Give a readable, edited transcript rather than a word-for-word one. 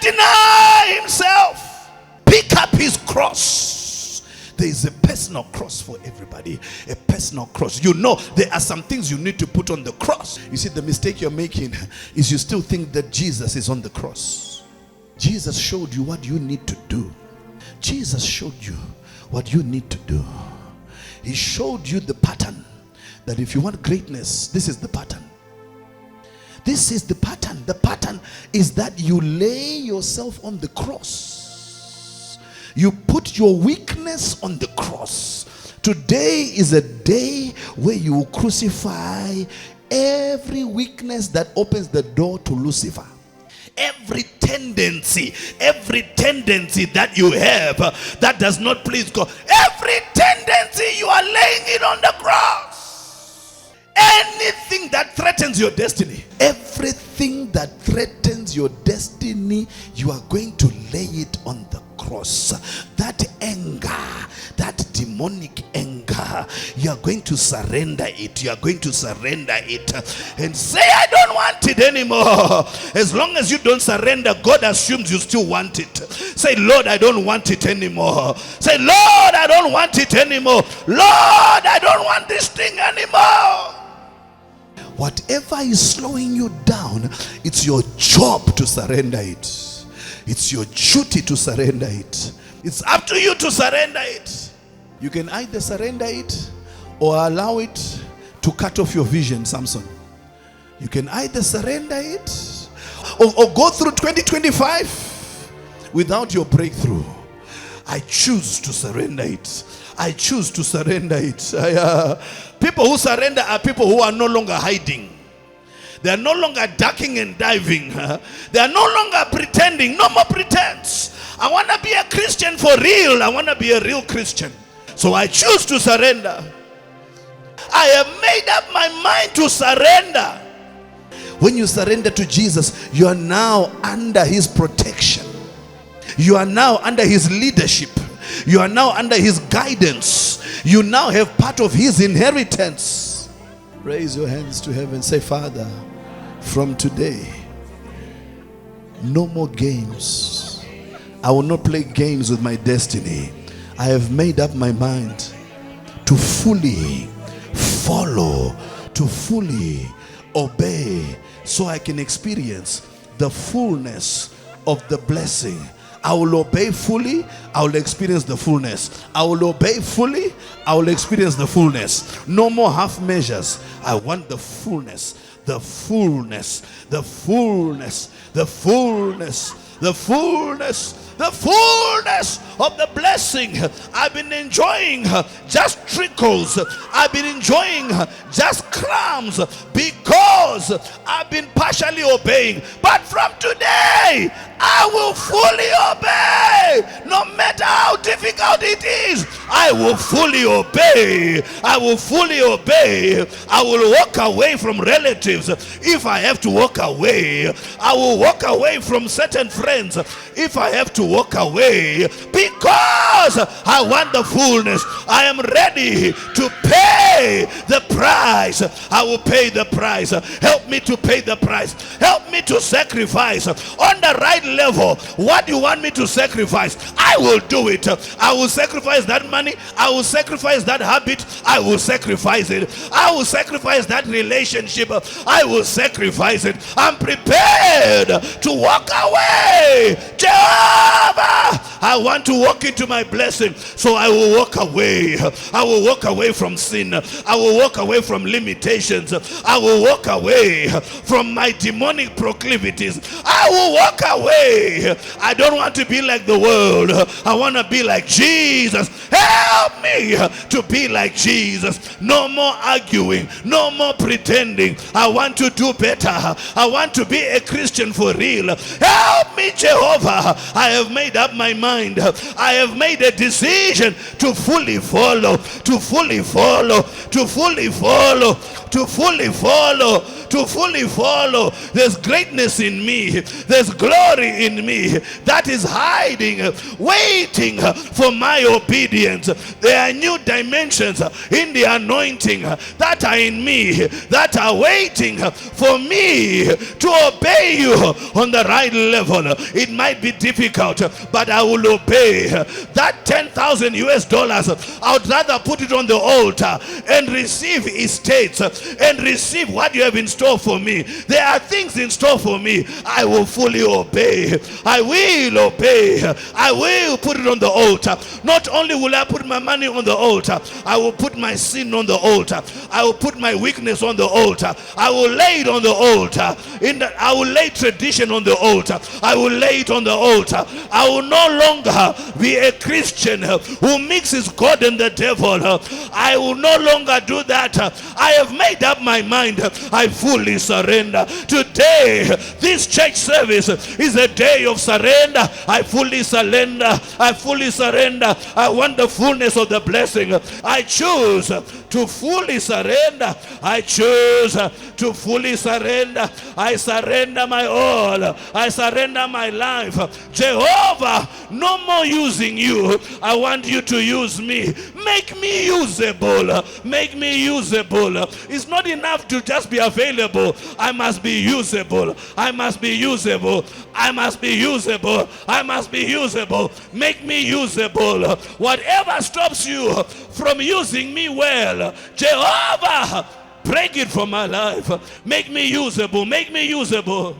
deny himself, pick up his cross. There is a personal cross for everybody. A personal cross. You know, there are some things you need to put on the cross. You see, the mistake you're making is you still think that Jesus is on the cross. Jesus showed you what you need to do. Jesus showed you what you need to do. He showed you the pattern. That if you want greatness, this is the pattern. This is the pattern. The pattern is that you lay yourself on the cross. You put your weakness on the cross. Today is a day where you will crucify every weakness that opens the door to Lucifer. Every tendency that you have that does not please God, every tendency, you are laying it on the cross. Anything that threatens your destiny, everything that threatens your destiny, you are going to lay it on the cross. That anger, that demonic anger, you are going to surrender it. You are going to surrender it and say, I don't want it anymore. As long as you don't surrender, God assumes you still want it. Say, Lord, I don't want it anymore. Say, Lord, I don't want it anymore. Lord, I don't want this thing anymore. Whatever is slowing you down, it's your job to surrender it. It's your duty to surrender it. It's up to you to surrender it. You can either surrender it or allow it to cut off your vision, Samson. You can either surrender it or go through 2025 without your breakthrough. I choose to surrender it. I choose to surrender it. People who surrender are people who are no longer hiding. They are no longer ducking and diving. They are no longer pretending. No more pretense. I want to be a Christian for real. I want to be a real Christian. So I choose to surrender. I have made up my mind to surrender. When you surrender to Jesus, you are now under his protection. You are now under his leadership. You are now under his guidance. You now have part of his inheritance. Raise your hands to heaven. Say, Father, from today, no more games. I will not play games with my destiny. I have made up my mind to fully follow, to fully obey, so I can experience the fullness of the blessing. I will obey fully, I will experience the fullness. I will obey fully, I will experience the fullness. No more half measures. I want the fullness, the fullness, the fullness, the fullness, the fullness, the fullness of the blessing. I've been enjoying just trickles. I've been enjoying just crumbs because I've been partially obeying. But from today, I will fully obey. No matter how difficult it is, I will fully obey. I will fully obey. I will walk away from relatives if I have to walk away. I will walk away from certain friends if I have to walk away, because I want the fullness. I am ready to pay the price. I will pay the price. Help me to pay the price. Help me to sacrifice on the right level. What you want me to sacrifice, I will do it. I will sacrifice that money. I will sacrifice that habit. I will sacrifice it. I will sacrifice that relationship. I will sacrifice it. I'm prepared to walk away. Jehovah, I want to walk into my blessing, so I will walk away. I will walk away from sin. I will walk away from limitations. I will walk away from my demonic proclivities. I will walk away. I don't want to be like the world. I want to be like Jesus. Help me to be like Jesus. No more arguing. No more pretending. I want to do better. I want to be a Christian for real. Help me, Jehovah. I have made up my mind. I have made a decision to fully follow, to fully follow, to fully follow, to fully follow, to fully follow. There's greatness in me. There's glory in me that is hiding, waiting for my obedience. There are new dimensions in the anointing that are in me, that are waiting for me to obey you on the right level. It might be difficult, but I will obey. That 10,000 US dollars, I would rather put it on the altar and receive estates and receive what you have in store for me. There are things in store for me. I will fully obey. I will obey. I will put it on the altar. Not only will I put my money on the altar, I will put my sin on the altar. I will put my weakness on the altar. I will lay it on the altar. I will lay tradition on the altar. I will lay it on the altar. I will no longer be a Christian who mixes God and the devil. I will no longer do that. I have made up my mind. I fully surrender. Today, this church service is a day of surrender. I fully surrender. I fully surrender. I want the fullness of the blessing. I choose to fully surrender. I choose to fully surrender. I surrender my all. I surrender my life. Jehovah, no more using you. I want you to use me. Make me usable. Make me usable. It's not enough to just be available. I must be usable. I must be usable. I must be usable. I must be usable. Make me usable. Whatever stops you from using me well, Jehovah, break it from my life. Make me usable. Make me usable.